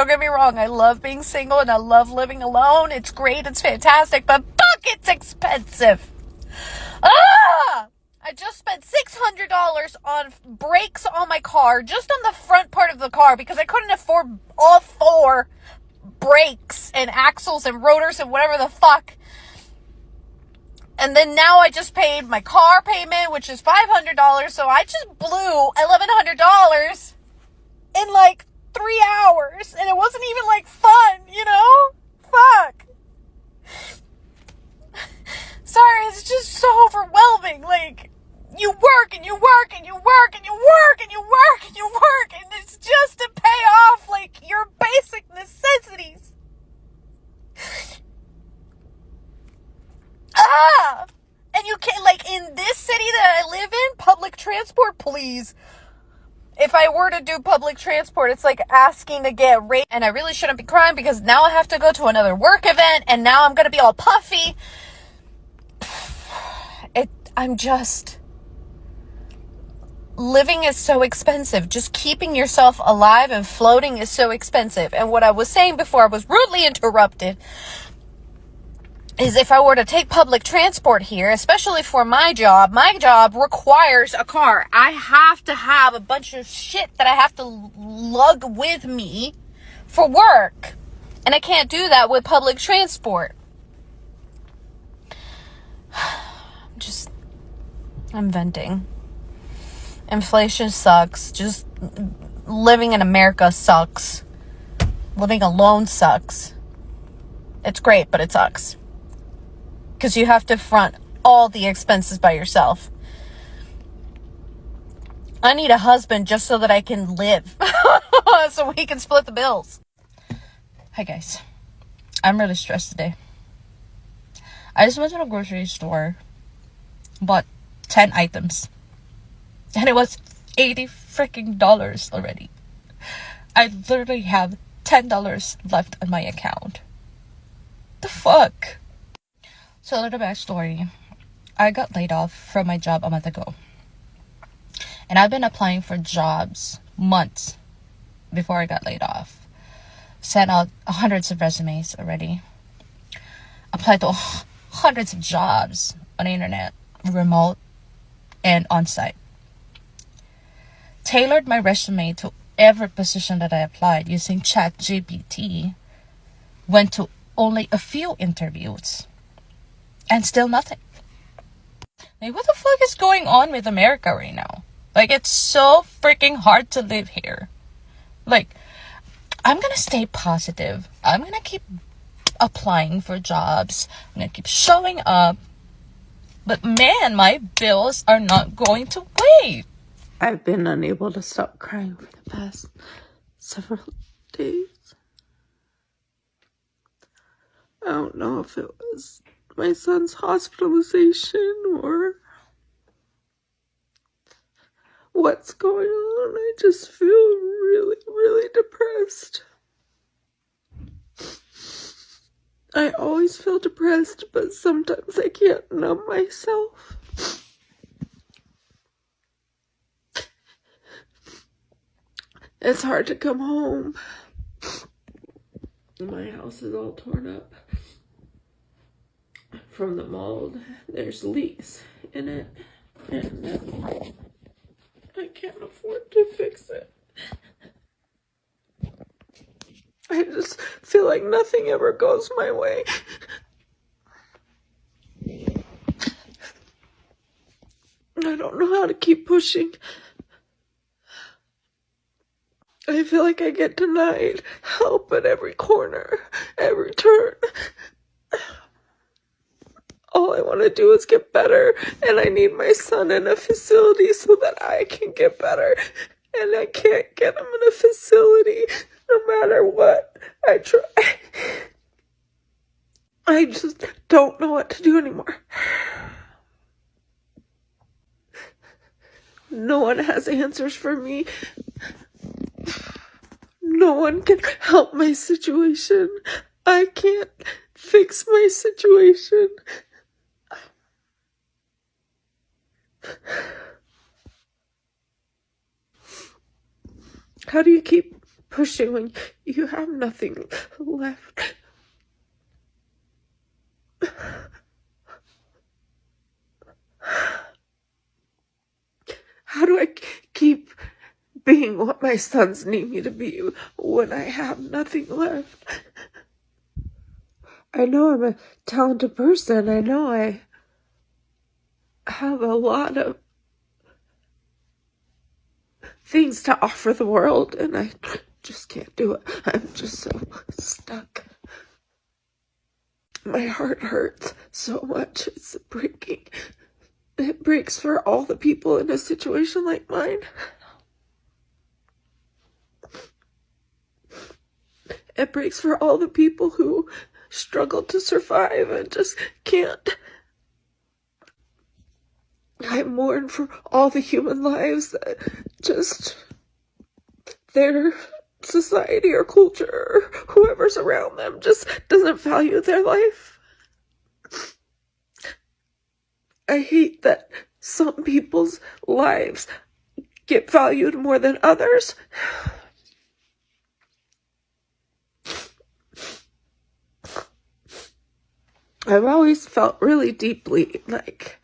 Don't get me wrong. I love being single and I love living alone. It's great. It's fantastic. But fuck, it's expensive. I just spent $600 on brakes on my car, just on the front part of the car, because I couldn't afford all 4 brakes and axles and rotors and whatever the fuck. And then now I just paid my car payment, which is $500. So I just blew $1,100 in like 3 hours. And it wasn't even like fun, you know? Fuck. Sorry, it's just so overwhelming. Like, you work and you work and you work and you work and you work and you work, and it's just to pay off like your basic necessities. And you can't, like, in this city that I live in, public transport, please. If I were to do public transport, it's like asking to get rate, and I really shouldn't be crying because now I have to go to another work event, and now I'm gonna be all puffy. I'm just, living is so expensive. Just keeping yourself alive and floating is so expensive. And what I was saying before I was rudely interrupted is if I were to take public transport here, especially for my job requires a car. I have to have a bunch of shit that I have to lug with me for work. And I can't do that with public transport. I'm venting. Inflation sucks. Just living in America sucks. Living alone sucks. It's great, but it sucks. Because you have to front all the expenses by yourself. I need a husband just so that I can live. So we can split the bills. Hi guys. I'm really stressed today. I just went to the grocery store. Bought 10 items. And it was $80 freaking already. I literally have $10 left on my account. The fuck? So a little backstory. I got laid off from my job a month ago. And I've been applying for jobs months before I got laid off. Sent out hundreds of resumes already. Applied to hundreds of jobs on the internet, remote, and on-site. Tailored my resume to every position that I applied using ChatGPT. Went to only a few interviews. And still nothing. Like, what the fuck is going on with America right now? Like, it's so freaking hard to live here. Like, I'm gonna stay positive. I'm gonna keep applying for jobs. I'm gonna keep showing up. But man, my bills are not going to wait. I've been unable to stop crying for the past several days. I don't know if it was my son's hospitalization or what's going on. I just feel really, really depressed. I always feel depressed, but sometimes I can't numb myself. It's hard to come home. My house is all torn up from the mold. There's leaks in it, and I can't afford to fix it. I just feel like nothing ever goes my way. I don't know how to keep pushing. I feel like I get denied help at every corner, every turn. All I want to do is get better, and I need my son in a facility so that I can get better. And I can't get him in a facility no matter what I try. I just don't know what to do anymore. No one has answers for me. No one can help my situation. I can't fix my situation. How do you keep pushing when you have nothing left. How do I keep being what my sons need me to be when I have nothing left? I know I'm a talented person. I know I have a lot of things to offer the world, and I just can't do it. I'm just so stuck. My heart hurts so much. It's breaking. It breaks for all the people in a situation like mine. It breaks for all the people who struggle to survive and just can't. I mourn for all the human lives that just their society or culture or whoever's around them just doesn't value their life. I hate that some people's lives get valued more than others. I've always felt really deeply, like,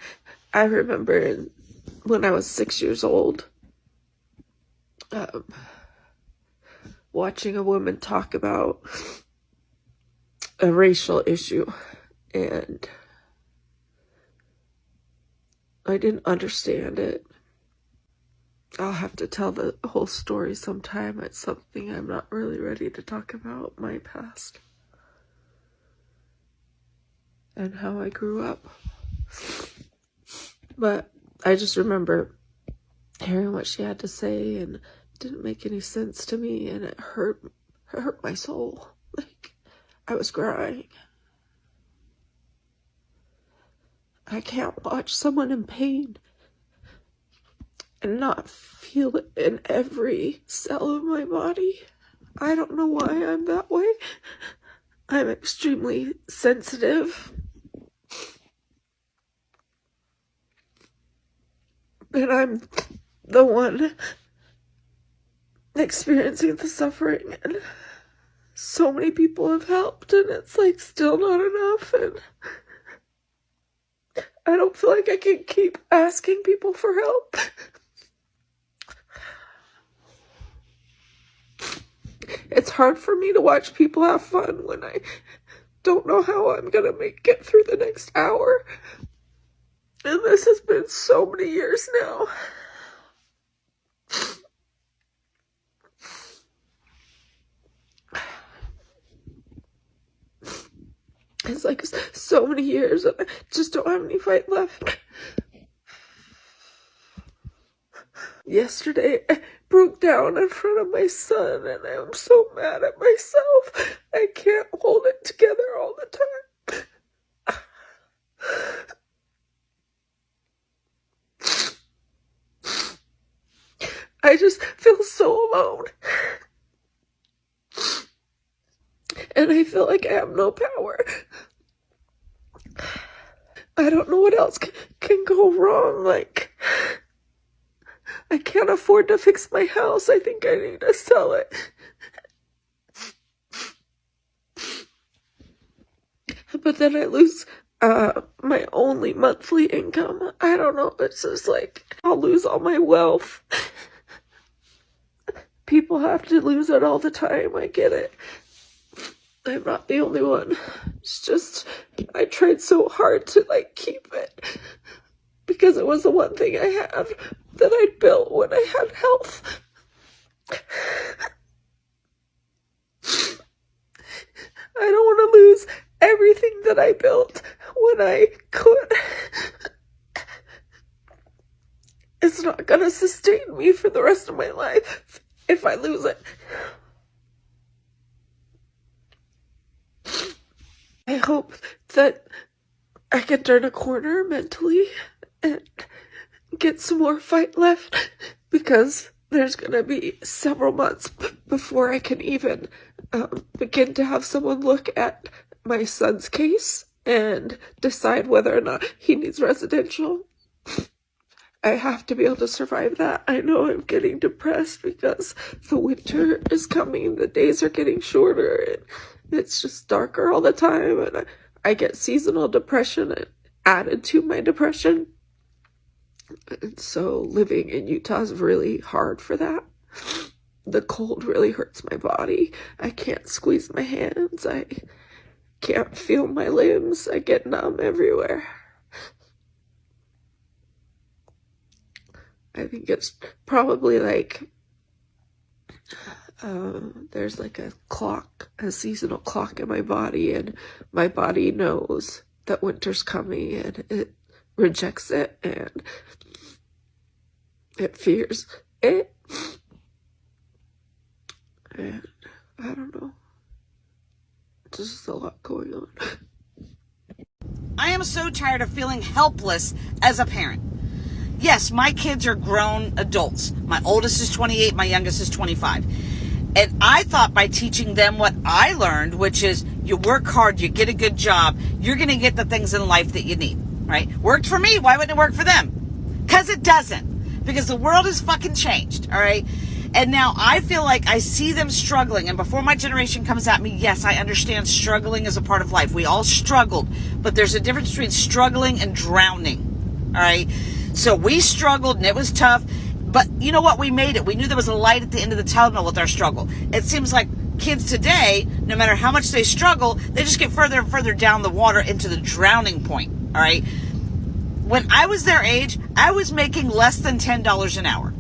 I remember when I was 6 years old, watching a woman talk about a racial issue, and I didn't understand it. I'll have to tell the whole story sometime. It's something I'm not really ready to talk about, my past and how I grew up. But I just remember hearing what she had to say, and it didn't make any sense to me, and it hurt my soul. Like, I was crying. I can't watch someone in pain and not feel it in every cell of my body. I don't know why I'm that way. I'm extremely sensitive. And I'm the one experiencing the suffering, and so many people have helped, and it's like still not enough, and I don't feel like I can keep asking people for help. It's hard for me to watch people have fun when I don't know how I'm gonna make it through the next hour. And this has been so many years now. It's like so many years, and I just don't have any fight left. Yesterday, I broke down in front of my son, and I'm so mad at myself. I can't hold it together all the time. I just feel so alone. And I feel like I have no power. I don't know what else can go wrong. Like, I can't afford to fix my house. I think I need to sell it. But then I lose my only monthly income. I don't know. It's just like I'll lose all my wealth. People have to lose it all the time. I get it. I'm not the only one. It's just, I tried so hard to like keep it because it was the one thing I had that I built when I had health. I don't want to lose everything that I built when I could. It's not gonna sustain me for the rest of my life if I lose it. I hope that I can turn a corner mentally and get some more fight left, because there's gonna be several months before I can even begin to have someone look at my son's case and decide whether or not he needs residential. I have to be able to survive that. I know I'm getting depressed because the winter is coming, the days are getting shorter, and it's just darker all the time, and I get seasonal depression added to my depression. And so living in Utah is really hard for that. The cold really hurts my body. I can't squeeze my hands. I can't feel my limbs. I get numb everywhere. I think it's probably like there's like a clock, a seasonal clock in my body, and my body knows that winter's coming and it rejects it and it fears it. And I don't know. There's just a lot going on. I am so tired of feeling helpless as a parent. Yes, my kids are grown adults. My oldest is 28, my youngest is 25. And I thought by teaching them what I learned, which is you work hard, you get a good job, you're going to get the things in life that you need, right? Worked for me, why wouldn't it work for them? Because it doesn't. Because the world has fucking changed, all right? And now I feel like I see them struggling. And before my generation comes at me, yes, I understand struggling is a part of life. We all struggled. But there's a difference between struggling and drowning, all right? So we struggled and it was tough. But you know what? We made it. We knew there was a light at the end of the tunnel with our struggle. It seems like kids today, no matter how much they struggle, they just get further and further down the water into the drowning point, all right? When I was their age, I was making less than $10 an hour.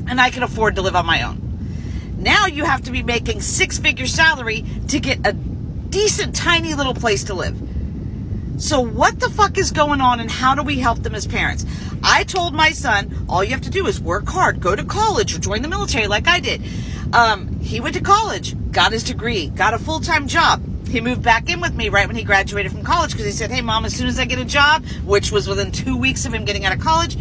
And I can afford to live on my own. Now you have to be making six-figure salary to get a decent, tiny little place to live. So what the fuck is going on, and how do we help them as parents? I told my son, all you have to do is work hard, go to college, or join the military like I did. He went to college, got his degree, got a full-time job. He moved back in with me right when he graduated from college because he said, hey, Mom, as soon as I get a job, which was within 2 weeks of him getting out of college,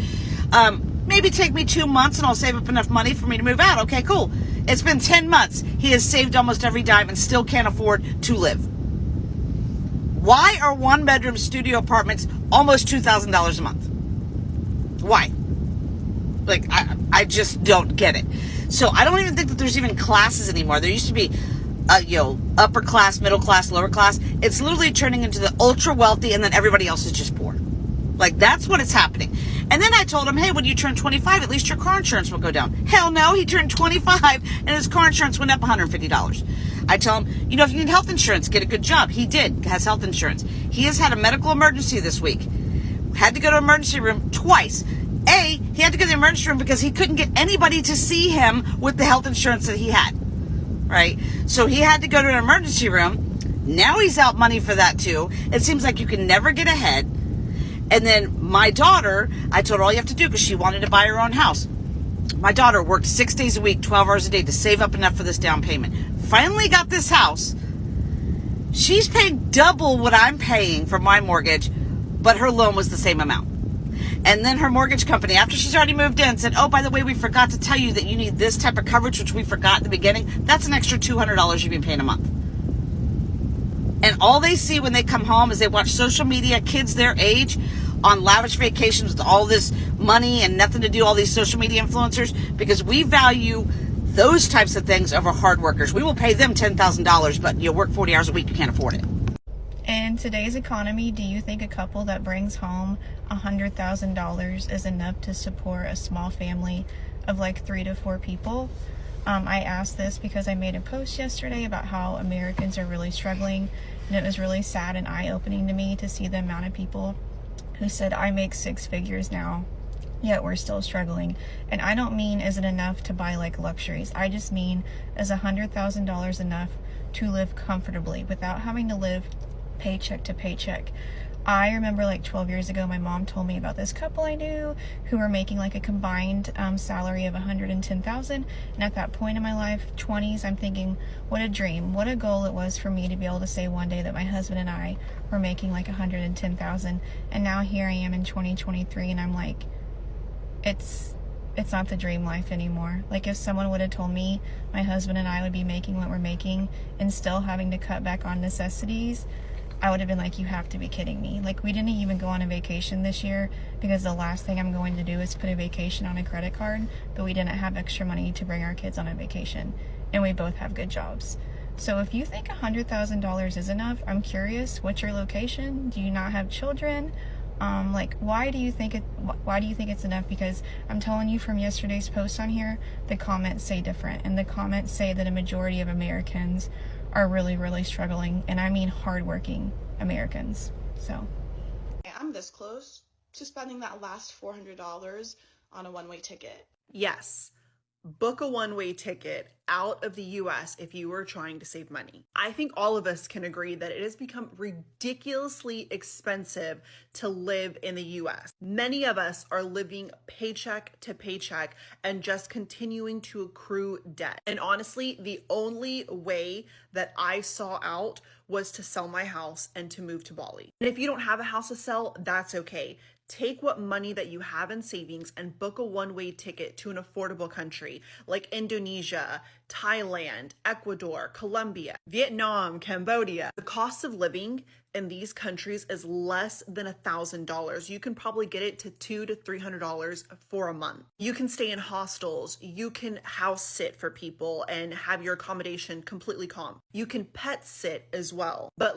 maybe take me 2 months and I'll save up enough money for me to move out. Okay, cool. It's been 10 months. He has saved almost every dime and still can't afford to live. Why are one-bedroom studio apartments almost $2,000 a month? Why? Like, I just don't get it. So I don't even think that there's even classes anymore. There used to be, upper class, middle class, lower class. It's literally turning into the ultra wealthy and then everybody else is just poor. Like, that's what is happening. And then I told him, hey, when you turn 25, at least your car insurance will go down. Hell no, he turned 25 and his car insurance went up $150. I tell him, if you need health insurance, get a good job. He has health insurance. He has had a medical emergency this week. Had to go to emergency room twice. He had to go to the emergency room because he couldn't get anybody to see him with the health insurance that he had. Right? So he had to go to an emergency room. Now he's out money for that too. It seems like you can never get ahead. And then my daughter, I told her all you have to do because she wanted to buy her own house. My daughter worked 6 days a week, 12 hours a day to save up enough for this down payment. Finally got this house. She's paying double what I'm paying for my mortgage, but her loan was the same amount. And then her mortgage company, after she's already moved in, said, oh, by the way, we forgot to tell you that you need this type of coverage, which we forgot in the beginning. That's an extra $200 you've been paying a month. And all they see when they come home is they watch social media, kids their age on lavish vacations with all this money and nothing to do, all these social media influencers, because we value those types of things over hard workers. We will pay them $10,000, but you work 40 hours a week, you can't afford it. In today's economy, do you think a couple that brings home $100,000 is enough to support a small family of like 3 to 4 people? I asked this because I made a post yesterday about how Americans are really struggling, and it was really sad and eye-opening to me to see the amount of people who said, I make 6 figures now, yet we're still struggling. And I don't mean is it enough to buy like luxuries. I just mean is $100,000 enough to live comfortably without having to live paycheck to paycheck. I remember like 12 years ago, my mom told me about this couple I knew who were making like a combined salary of $110,000. And at that point in my life, 20s, I'm thinking, what a dream, what a goal it was for me to be able to say one day that my husband and I were making like $110,000. And now here I am in 2023, and I'm like, it's not the dream life anymore. Like if someone would have told me my husband and I would be making what we're making and still having to cut back on necessities, I would have been like, you have to be kidding me. Like, we didn't even go on a vacation this year because the last thing I'm going to do is put a vacation on a credit card, but we didn't have extra money to bring our kids on a vacation, and we both have good jobs. So if you think $100,000 is enough, I'm curious, what's your location? Do you not have children? Like, why do you think it's enough? Because I'm telling you, from yesterday's post on here, the comments say different, and the comments say that a majority of Americans are really, really struggling, and I mean hardworking Americans. So I'm this close to spending that last $400 on a one-way ticket. Yes, book a one-way ticket out of the US if you are trying to save money. I think all of us can agree that it has become ridiculously expensive to live in the US. Many of us are living paycheck to paycheck and just continuing to accrue debt. And honestly, the only way that I saw out was to sell my house and to move to Bali. And if you don't have a house to sell, that's okay. Take what money that you have in savings and book a one-way ticket to an affordable country like Indonesia, Thailand, Ecuador, Colombia, Vietnam, Cambodia. The cost of living in these countries is less than $1,000. You can probably get it to $200 to $300 for a month. You can stay in hostels. You can house sit for people and have your accommodation completely calm. You can pet sit as well. But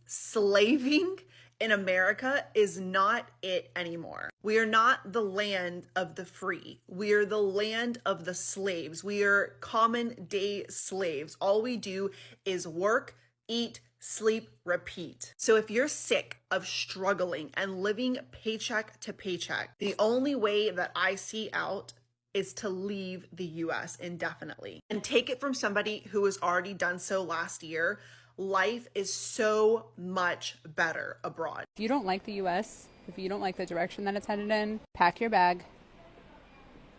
slaving in America is not it anymore. We are not the land of the free. We are the land of the slaves. We are common day slaves. All we do is work, eat, sleep, repeat. So if you're sick of struggling and living paycheck to paycheck, the only way that I see out is to leave the US indefinitely. And take it from somebody who has already done so last year. Life is so much better abroad. If you don't like the US, if you don't like the direction that it's headed in, pack your bag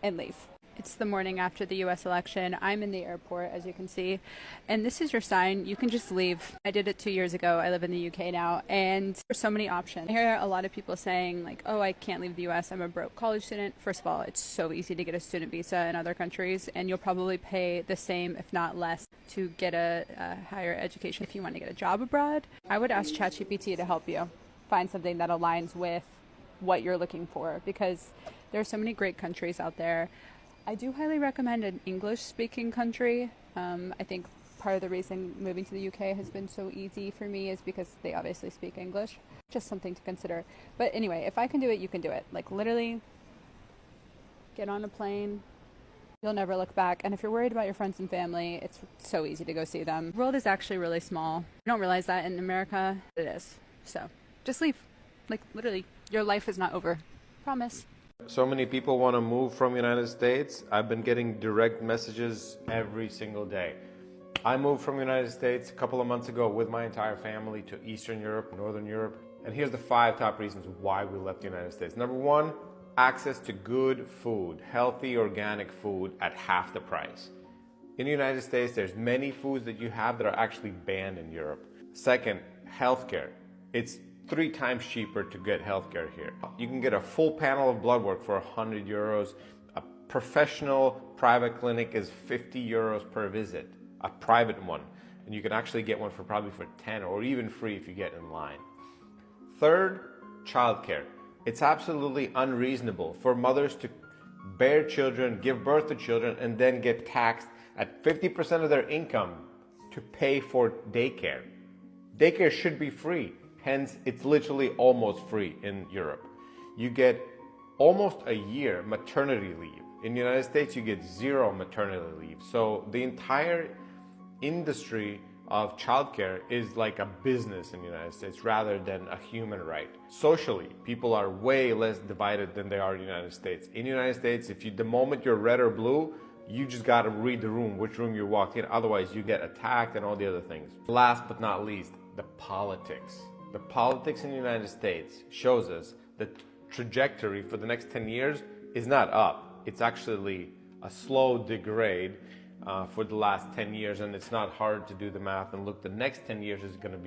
and leave. It's the morning after the US election. I'm in the airport, as you can see, and this is your sign. You can just leave. I did it 2 years ago. I live in the UK now, and there's so many options. I hear a lot of people saying, like, oh, I can't leave the US. I'm a broke college student. First of all, it's so easy to get a student visa in other countries, and you'll probably pay the same, if not less, to get a higher education. If you want to get a job abroad, I would ask ChatGPT to help you find something that aligns with what you're looking for, because there are so many great countries out there. I do highly recommend an English-speaking country. I think part of the reason moving to the UK has been so easy for me is because they obviously speak English. Just something to consider. But anyway, if I can do it, you can do it. Like, literally, get on a plane. You'll never look back. And if you're worried about your friends and family, it's so easy to go see them. The world is actually really small. You don't realize that in America. It is. So just leave. Like, literally, your life is not over. Promise. So many people want to move from United States. I've been getting direct messages every single day. I moved from United States a couple of months ago with my entire family to Eastern Europe, Northern Europe. And here's the 5 top reasons why we left the United States. Number 1, access to good food, healthy, organic food at half the price. In the United States, there's many foods that you have that are actually banned in Europe. Second, healthcare. It's 3 times cheaper to get healthcare here. You can get a full panel of blood work for 100 euros. A professional private clinic is 50 euros per visit, a private one. And you can actually get one for probably for 10 or even free if you get in line. Third, childcare. It's absolutely unreasonable for mothers to bear children, give birth to children, and then get taxed at 50% of their income to pay for daycare. Daycare should be free. Hence, it's literally almost free in Europe. You get almost a year maternity leave. In the United States, you get 0 maternity leave. So the entire industry of childcare is like a business in the United States rather than a human right. Socially, people are way less divided than they are in the United States. In the United States, the moment you're red or blue, you just got to read the room, which room you walked in. Otherwise, you get attacked and all the other things. Last but not least, the politics. The politics in the United States shows us that trajectory for the next 10 years is not up. It's actually a slow degrade for the last 10 years, and it's not hard to do the math and look, the next 10 years is going to be.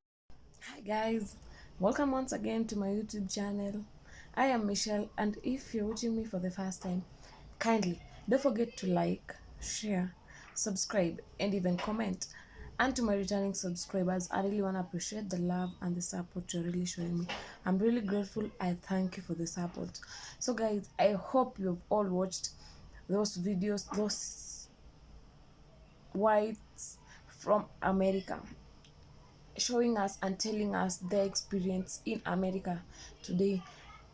Hi guys, welcome once again to my YouTube channel. I am Michelle, and if you're watching me for the first time, kindly don't forget to like, share, subscribe, and even comment. And to my returning subscribers, I really want to appreciate the love and the support you're really showing me. I'm really grateful. I thank you for the support. So guys, I hope you've all watched those videos, those whites from America showing us and telling us their experience in America today,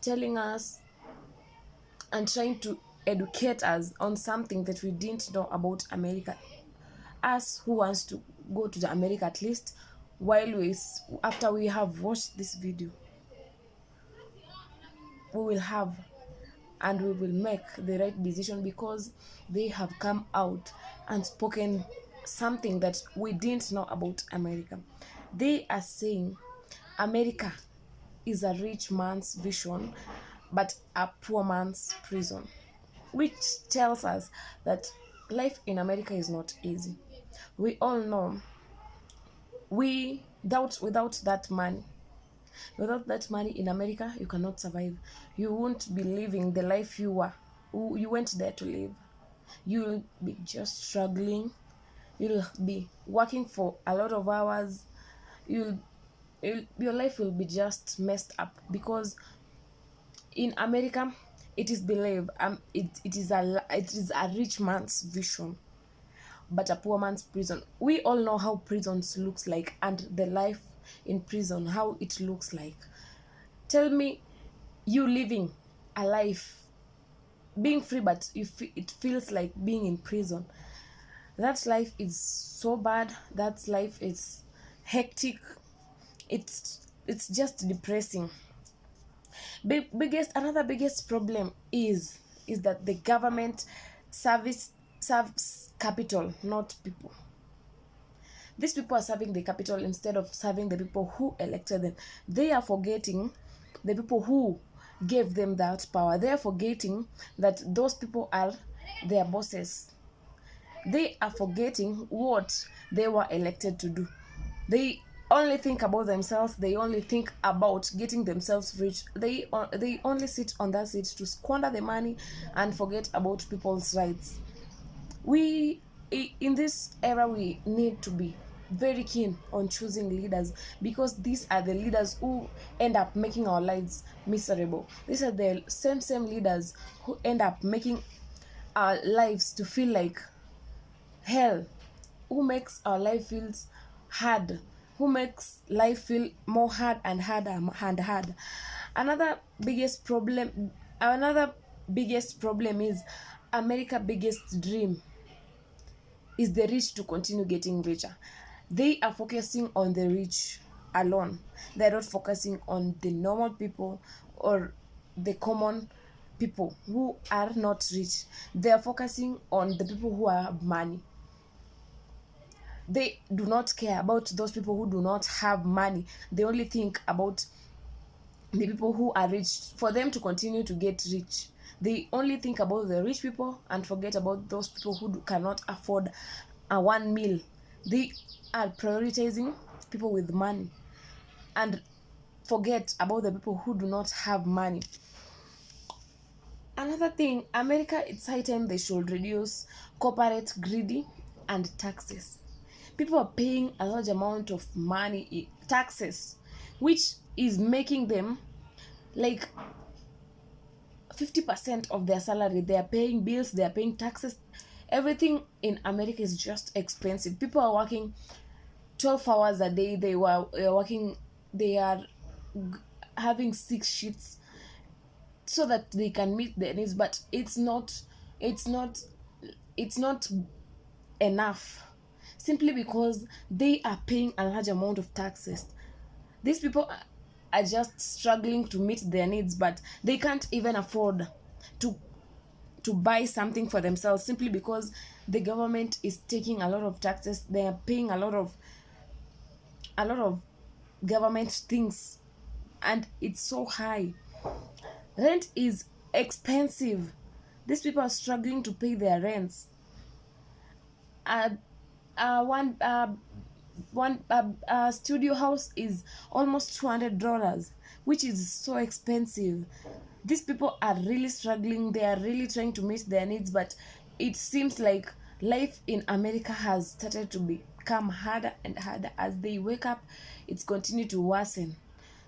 telling us and trying to educate us on something that we didn't know about America. Us who wants to go to the America, at least after we have watched this video, we will have and we will make the right decision, because they have come out and spoken something that we didn't know about America. They are saying America is a rich man's vision but a poor man's prison, which tells us that life in America is not easy. We all know without that money in America, you cannot survive. You won't be living the life you went there to live. You'll be just struggling. You'll be working for a lot of hours. Your life will be just messed up, because in America it is believed it is a rich man's vision but a poor man's prison. We all know how prisons looks like, and the life in prison, how it looks like. Tell me, you living a life being free, but it feels like being in prison. That life is so bad. That life is hectic. It's just depressing. Another biggest problem is that the government serves capital, not people. These people are serving the capital instead of serving the people who elected them. They are forgetting the people who gave them that power. They are forgetting that those people are their bosses. They are forgetting what they were elected to do. They only think about themselves. They only think about getting themselves rich. They only sit on that seat to squander the money and forget about people's rights. In this era, we need to be very keen on choosing leaders, because these are the leaders who end up making our lives miserable. These are the same leaders who end up making our lives to feel like hell, who makes our life feels hard, who makes life feel more hard and harder and hard. Another biggest problem is America's biggest dream is the rich to continue getting richer. They are focusing on the rich alone. They're not focusing on the normal people or the common people who are not rich. They're focusing on the people who have money. They do not care about those people who do not have money. They only think about the people who are rich, for them to continue to get rich. They only think about the rich people and forget about those people who cannot afford a one meal. They are prioritizing people with money and forget about the people who do not have money. Another thing, America, it's high time they should reduce corporate greedy and taxes. People are paying a large amount of money in taxes, which is making them like 50% of their salary. They are paying bills, they are paying taxes. Everything in America is just expensive. People are working 12 hours a day. They are having 6 shifts so that they can meet their needs, but it's not enough, simply because they are paying a large amount of taxes. These people are just struggling to meet their needs, but they can't even afford to buy something for themselves, simply because the government is taking a lot of taxes. They are paying a lot of government things, and it's so high. Rent is expensive. These people are struggling to pay their rents. One studio house is almost $200, which is so expensive. These people are really struggling. They are really trying to meet their needs, but it seems like life in America has started to be become harder and harder. As they wake up, it's continued to worsen.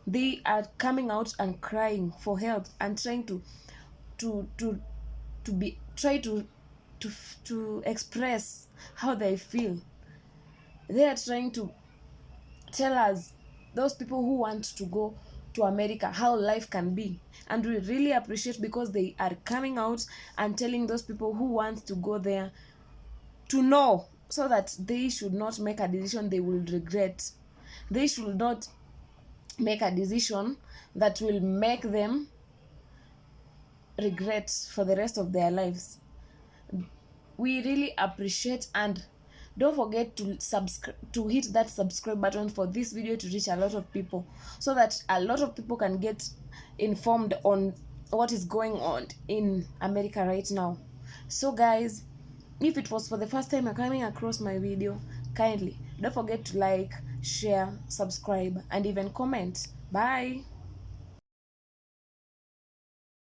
They are coming out and crying for help and trying to express how they feel. They are trying to tell us, those people who want to go to America, how life can be. And we really appreciate, because they are coming out and telling those people who want to go there to know, so that they should not make a decision they will regret. They should not make a decision that will make them regret for the rest of their lives. We really appreciate, and don't forget to hit that subscribe button for this video to reach a lot of people, so that a lot of people can get informed on what is going on in America right now. So guys, if it was for the first time you're coming across my video, kindly don't forget to like, share, subscribe, and even comment. Bye.